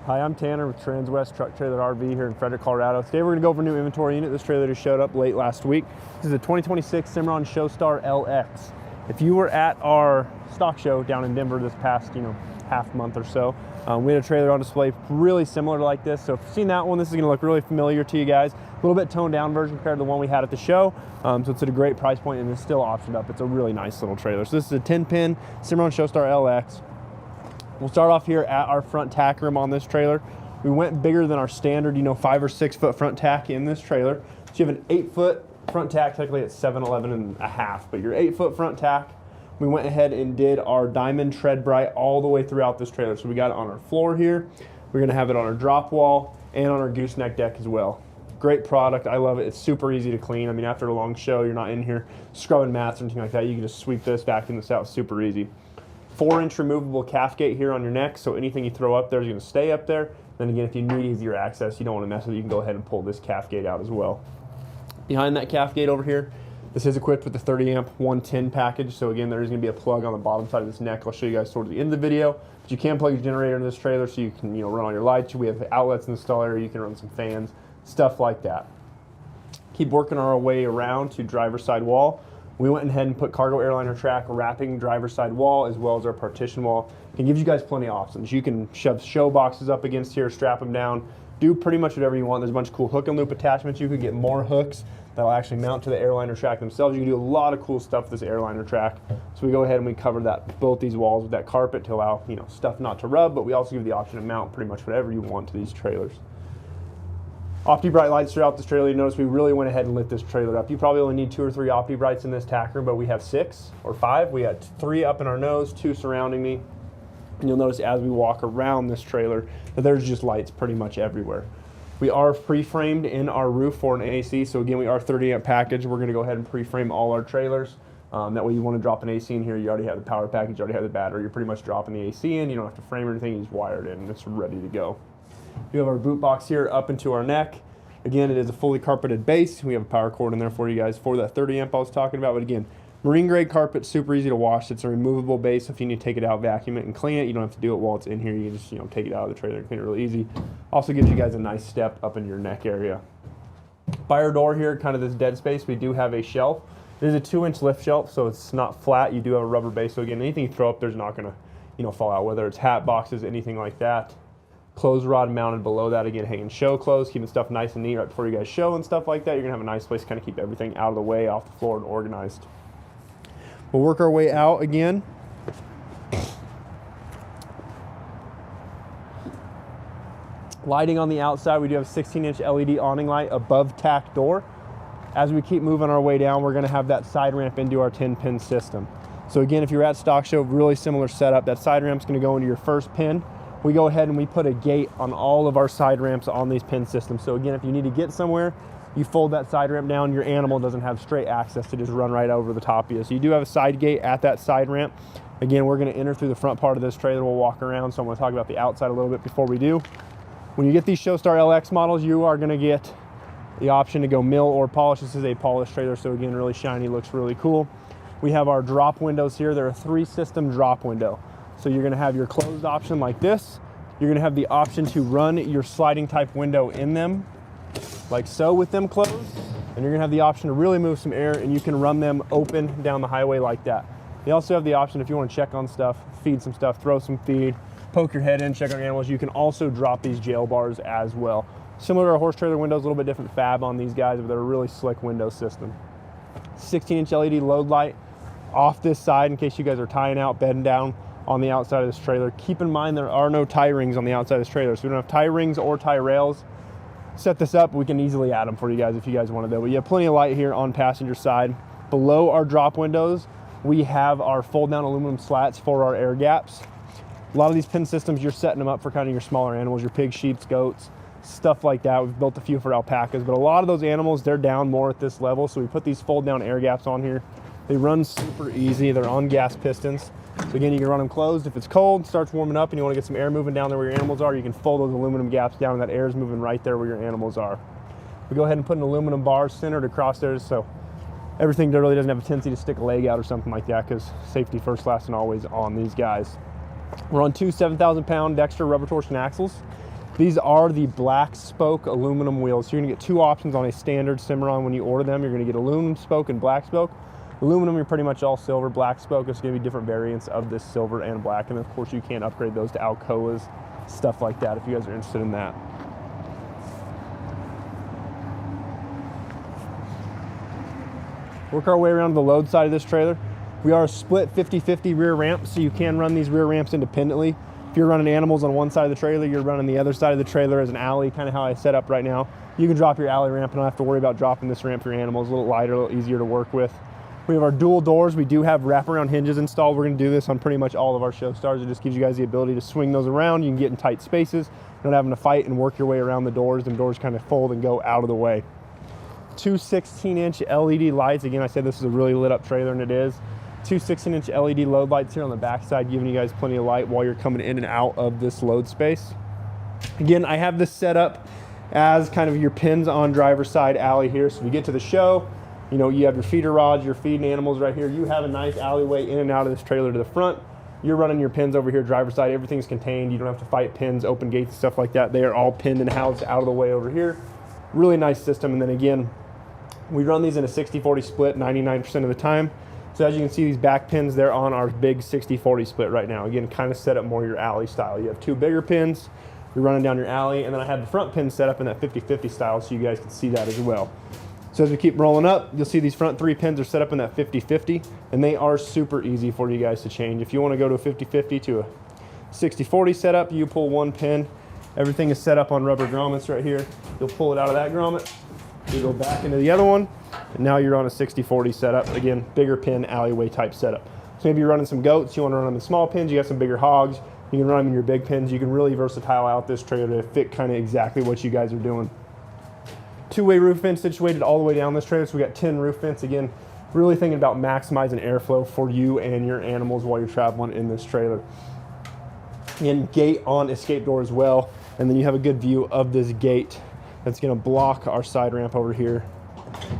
Hi, I'm Tanner with Transwest Truck Trailer RV here in Frederick, Colorado. Today we're going to go over a new inventory unit. This trailer just showed up late last week. This is a 2026 Cimarron Showstar LX. If you were at our stock show down in Denver this past, half month or so, we had a trailer on display really similar to like this. So if you've seen that one, this is going to look really familiar to you guys. A little bit toned down version compared to the one we had at the show. So it's at a great price point and it's still optioned up. It's a really nice little trailer. So this is a 10-pin Cimarron Showstar LX. We'll start off here at our front tack room on this trailer. We went bigger than our standard, 5 or 6 foot front tack in this trailer. So you have an 8 foot front tack, technically it's 7'11" and a half, but your 8 foot front tack. We went ahead and did our diamond tread bright all the way throughout this trailer. So we got it on our floor here. We're gonna have it on our drop wall and on our gooseneck deck as well. Great product, I love it. It's super easy to clean. I mean, after a long show, you're not in here scrubbing mats or anything like that. You can just sweep this, vacuum this out super easy. 4-inch removable calf gate here on your neck, so anything you throw up there is going to stay up there. Then again, if you need easier access, you don't want to mess with it, you can go ahead and pull this calf gate out as well. Behind that calf gate over here, this is equipped with the 30 amp 110 package. So again, there is going to be a plug on the bottom side of this neck. I'll show you guys towards the end of the video. But you can plug your generator in this trailer so you can run all your lights. We have outlets in the stall area. You can run some fans, stuff like that. Keep working our way around to driver's side wall. We went ahead and put cargo airliner track wrapping driver's side wall as well as our partition wall. It gives you guys plenty of options. You can shove show boxes up against here, strap them down, do pretty much whatever you want. There's a bunch of cool hook and loop attachments. You could get more hooks that'll actually mount to the airliner track themselves. You can do a lot of cool stuff with this airliner track. So we go ahead and we cover both these walls with that carpet to allow stuff not to rub, but we also give the option to mount pretty much whatever you want to these trailers. OptiBrite lights throughout this trailer. You notice we really went ahead and lit this trailer up. You probably only need 2 or 3 OptiBrites in this tack room, but we have 6 or 5. We got 3 up in our nose, 2 surrounding me. And you'll notice as we walk around this trailer that there's just lights pretty much everywhere. We are pre-framed in our roof for an AC. So again, we are 30 amp package. We're gonna go ahead and pre-frame all our trailers. That way you wanna drop an AC in here, you already have the power package, you already have the battery. You're pretty much dropping the AC in. You don't have to frame or anything, you just wire it in and it's ready to go. We have our boot box here up into our neck. Again, it is a fully carpeted base. We have a power cord in there for you guys for that 30 amp I was talking about. But again, marine grade carpet, super easy to wash. It's a removable base. If you need to take it out, vacuum it, and clean it, you don't have to do it while it's in here. You can just take it out of the trailer and clean it really easy. Also gives you guys a nice step up in your neck area. By our door here, kind of this dead space, we do have a shelf. It is a 2-inch lift shelf, so it's not flat. You do have a rubber base. So again, anything you throw up there's not gonna fall out, whether it's hat boxes, anything like that. Clothes rod mounted below that, again, hanging show clothes, keeping stuff nice and neat right before you guys show and stuff like that. You're gonna have a nice place to kind of keep everything out of the way, off the floor, and organized. We'll work our way out again. Lighting on the outside, we do have a 16-inch LED awning light above tack door. As we keep moving our way down, we're gonna have that side ramp into our 10-pin system. So again, if you're at stock show, really similar setup. That side ramp's gonna go into your first pin. We go ahead and we put a gate on all of our side ramps on these pin systems. So again, if you need to get somewhere, you fold that side ramp down, your animal doesn't have straight access to just run right over the top of you. So you do have a side gate at that side ramp. Again, we're gonna enter through the front part of this trailer. We'll walk around, so I'm gonna talk about the outside a little bit before we do. When you get these Showstar LX models, you are gonna get the option to go mill or polish. This is a polished trailer, so again, really shiny, looks really cool. We have our drop windows here. They're a 3-system drop window. So you're gonna have your closed option like this. You're gonna have the option to run your sliding type window in them, like so with them closed. And you're gonna have the option to really move some air and you can run them open down the highway like that. You also have the option if you wanna check on stuff, feed some stuff, throw some feed, poke your head in, check on your animals. You can also drop these jail bars as well. Similar to our horse trailer windows, a little bit different fab on these guys, but they're a really slick window system. 16-inch LED load light off this side in case you guys are tying out, bedding down on the outside of this trailer. Keep in mind there are no tie rings on the outside of this trailer, so we don't have tie rings or tie rails. Set this up, we can easily add them for you guys if you guys want to do. But you have plenty of light here on passenger side. Below our drop windows, we have our fold down aluminum slats for our air gaps. A lot of these pin systems, you're setting them up for kind of your smaller animals, your pigs, sheep, goats, stuff like that. We've built a few for alpacas, but a lot of those animals, they're down more at this level, so we put these fold down air gaps on here. They run super easy, they're on gas pistons. So again, you can run them closed. If it's cold, starts warming up and you want to get some air moving down there where your animals are, you can fold those aluminum gaps down and that air is moving right there where your animals are. We go ahead and put an aluminum bar centered across there so everything really doesn't have a tendency to stick a leg out or something like that, because safety first, last, and always on these guys. We're on 2 7,000-pound Dexter rubber torsion axles. These are the black spoke aluminum wheels. So you're gonna get two options on a standard Cimarron when you order them. You're gonna get aluminum spoke and black spoke. Aluminum, you're pretty much all silver. Black spoke is gonna be different variants of this silver and black. And of course you can upgrade those to Alcoas, stuff like that if you guys are interested in that. Work our way around to the load side of this trailer. We are a split 50-50 rear ramp, so you can run these rear ramps independently. If you're running animals on one side of the trailer, you're running the other side of the trailer as an alley, kind of how I set up right now. You can drop your alley ramp and don't have to worry about dropping this ramp for your animals. A little lighter, a little easier to work with. We have our dual doors. We do have wraparound hinges installed. We're gonna do this on pretty much all of our Showstars. It just gives you guys the ability to swing those around. You can get in tight spaces, not having to fight and work your way around the doors. The doors kind of fold and go out of the way. Two 16-inch LED lights. Again, I said this is a really lit up trailer, and it is. Two 16-inch LED load lights here on the back side, giving you guys plenty of light while you're coming in and out of this load space. Again, I have this set up as kind of your pins on driver's side alley here. So if you get to the show, you know, you have your feeder rods, you're feeding animals right here. You have a nice alleyway in and out of this trailer to the front. You're running your pins over here, driver's side. Everything's contained. You don't have to fight pins, open gates, stuff like that. They are all pinned and housed out of the way over here. Really nice system. And then again, we run these in a 60-40 split 99% of the time. So as you can see, these back pins, they're on our big 60-40 split right now. Again, kind of set up more your alley style. You have two bigger pins, you're running down your alley, and then I have the front pins set up in that 50-50 style so you guys can see that as well. So as we keep rolling up, you'll see these front three pins are set up in that 50-50, and they are super easy for you guys to change. If you want to go to a 50-50 to a 60-40 setup, you pull one pin. Everything is set up on rubber grommets right here. You'll pull it out of that grommet, you go back into the other one, and now you're on a 60-40 setup. Again, bigger pin alleyway type setup. So maybe you're running some goats, you want to run on the small pins, you got some bigger hogs, you can run them in your big pins. You can really versatile out this trailer to fit kind of exactly what you guys are doing. Two-way roof vent situated all the way down this trailer. So we got 10 roof vents. Again, really thinking about maximizing airflow for you and your animals while you're traveling in this trailer. And gate on escape door as well. And then you have a good view of this gate that's gonna block our side ramp over here,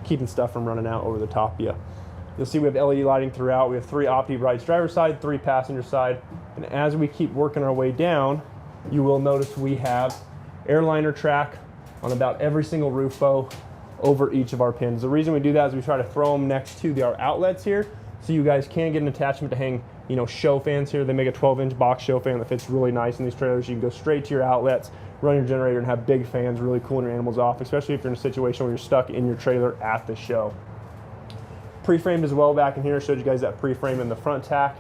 keeping stuff from running out over the top of you. You'll see we have LED lighting throughout. We have 3 Opti brights driver's side, 3 passenger side. And as we keep working our way down, you will notice we have airliner track on about every single roof bow over each of our pins. The reason we do that is we try to throw them next to our outlets here, so you guys can get an attachment to hang, you know, show fans here. They make a 12-inch box show fan that fits really nice in these trailers. You can go straight to your outlets, run your generator, and have big fans, really cooling your animals off, especially if you're in a situation where you're stuck in your trailer at the show. Pre-framed as well back in here. I showed you guys that pre-frame in the front tack.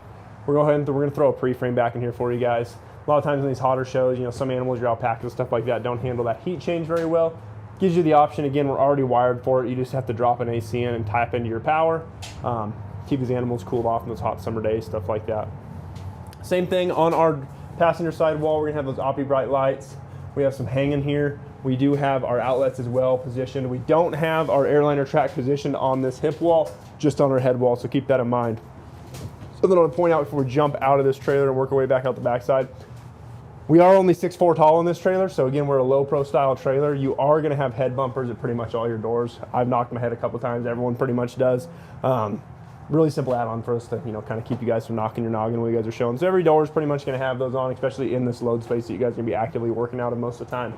We're gonna throw a pre-frame back in here for you guys. A lot of times in these hotter shows, you know, some animals, your alpacas, stuff like that, don't handle that heat change very well. Gives you the option. Again, we're already wired for it. You just have to drop an AC in and tap into your power. Keep these animals cooled off in those hot summer days, stuff like that. Same thing on our passenger side wall. We're gonna have those Opti bright lights. We have some hanging here. We do have our outlets as well positioned. We don't have our airliner track positioned on this hip wall, just on our head wall, so keep that in mind. Something I want to point out before we jump out of this trailer and work our way back out the backside. We are only 6'4" tall in this trailer, so again, we're a low pro style trailer. You are gonna have head bumpers at pretty much all your doors. I've knocked my head a couple times, everyone pretty much does. Really simple add-on for us to, you know, kind of keep you guys from knocking your noggin when you guys are showing. So every door is pretty much gonna have those on, especially in this load space that you guys are gonna be actively working out of most of the time.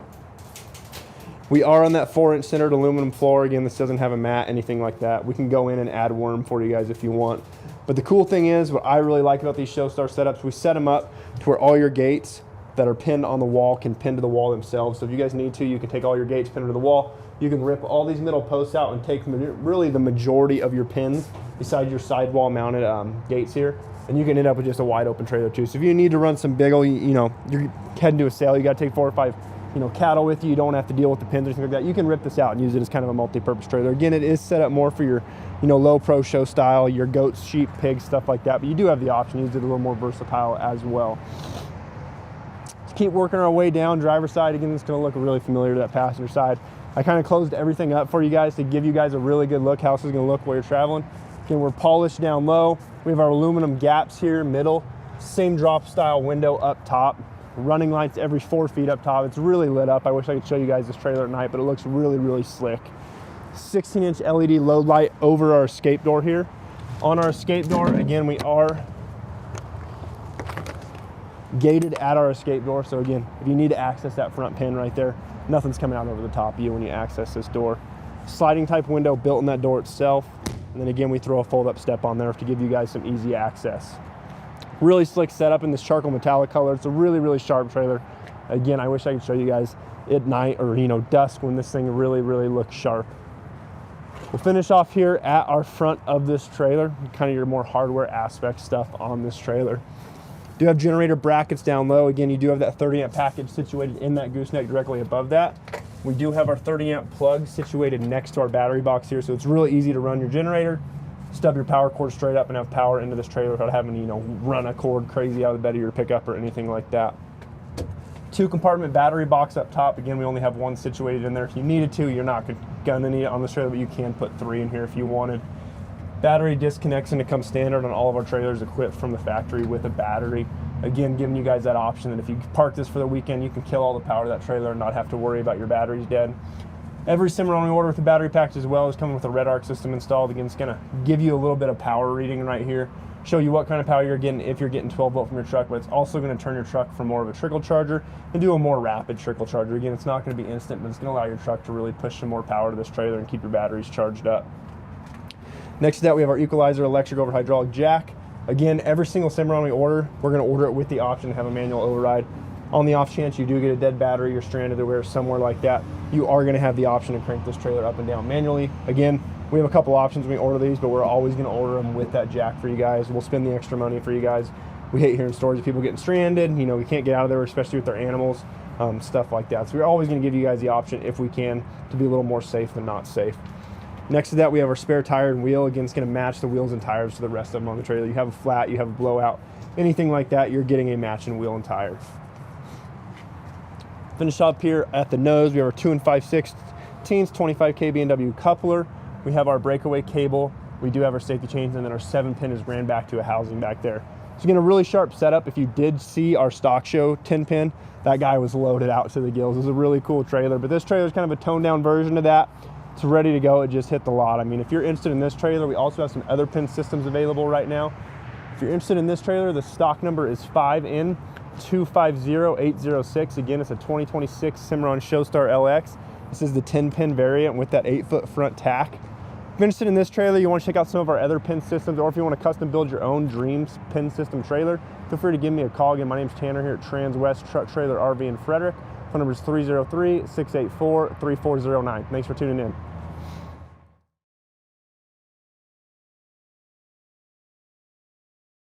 We are on that 4-inch centered aluminum floor. Again, this doesn't have a mat, anything like that. We can go in and add worm for you guys if you want. But the cool thing is, what I really like about these Showstar setups, we set them up to where all your gates that are pinned on the wall can pin to the wall themselves. So if you guys need to, you can take all your gates, pin them to the wall. You can rip all these middle posts out and take really the majority of your pins besides your sidewall mounted gates here. And you can end up with just a wide open trailer too. So if you need to run some big old, you know, you're heading to a sale, you gotta take 4 or 5, you know, cattle with you, you don't have to deal with the pins or anything like that. You can rip this out and use it as kind of a multi-purpose trailer. Again, it is set up more for your, you know, low pro show style, your goats, sheep, pigs, stuff like that. But you do have the option to use it a little more versatile as well. Let's keep working our way down. Driver's side, again, it's gonna look really familiar to that passenger side. I kind of closed everything up for you guys to give you guys a really good look how this is gonna look while you're traveling. Again, we're polished down low. We have our aluminum gaps here, middle, same drop style window up top. Running lights every 4 feet up top. It's really lit up. I wish I could show you guys this trailer at night, but it looks really, really slick. 16-inch LED load light over our escape door here. On our escape door, again, we are gated at our escape door. So again, if you need to access that front pin right there, nothing's coming out over the top of you when you access this door. Sliding type window built in that door itself. And then again, we throw a fold up step on there to give you guys some easy access. Really slick setup in this charcoal metallic color. It's a really, really sharp trailer. Again, I wish I could show you guys at night or, you know, dusk when this thing really, really looks sharp. We'll finish off here at our front of this trailer, kind of your more hardware aspect stuff on this trailer. Do have generator brackets down low. Again, you do have that 30 amp package situated in that gooseneck directly above that. We do have our 30 amp plug situated next to our battery box here, so it's really easy to run your generator, stub your power cord straight up and have power into this trailer without having to, you know, run a cord crazy out of the bed of your pickup or anything like that. 2 compartment battery box up top. Again, we only have 1 situated in there. If you needed to, you're not gonna need it on this trailer, but you can put 3 in here if you wanted. Battery disconnects and it comes standard on all of our trailers equipped from the factory with a battery. Again, giving you guys that option that if you park this for the weekend, you can kill all the power to that trailer and not have to worry about your batteries dead. Every Cimarron we order with the battery package as well is coming with a RedArc system installed. Again, it's gonna give you a little bit of power reading right here, show you what kind of power you're getting if you're getting 12 volt from your truck, but it's also gonna turn your truck from more of a trickle charger and do a more rapid trickle charger. Again, it's not gonna be instant, but it's gonna allow your truck to really push some more power to this trailer and keep your batteries charged up. Next to that, we have our equalizer electric over hydraulic jack. Again, every single Cimarron we order, we're gonna order it with the option to have a manual override. On the off chance you do get a dead battery, you're stranded or somewhere like that, you are gonna have the option to crank this trailer up and down manually. Again, we have a couple options when we order these, but we're always gonna order them with that jack for you guys. We'll spend the extra money for you guys. We hate hearing stories of people getting stranded, you know, we can't get out of there, especially with their animals, stuff like that. So we're always gonna give you guys the option, if we can, to be a little more safe than not safe. Next to that, we have our spare tire and wheel. Again, it's gonna match the wheels and tires to the rest of them on the trailer. You have a flat, you have a blowout, anything like that, you're getting a matching wheel and tires. Finish up here at the nose, we have our 2 5/16 25K B&W coupler. We have our breakaway cable. We do have our safety chains, and then our 7-pin is ran back to a housing back there. So again, a really sharp setup. If you did see our stock show 10-pin, that guy was loaded out to the gills. It was a really cool trailer, but this trailer is kind of a toned down version of that. It's ready to go, it just hit the lot. I mean, if you're interested in this trailer, we also have some other pin systems available right now. If you're interested in this trailer, the stock number is 5N250806. Again, it's a 2026 Cimarron Showstar LX. This is the 10-pin variant with that 8-foot front tack. If you're interested in this trailer, you want to check out some of our other pin systems, or if you want to custom build your own dreams pin system trailer, feel free to give me a call. Again, my name's Tanner here at Transwest Truck Trailer RV in Frederick. Phone number is 303-684-3409. Thanks for tuning in.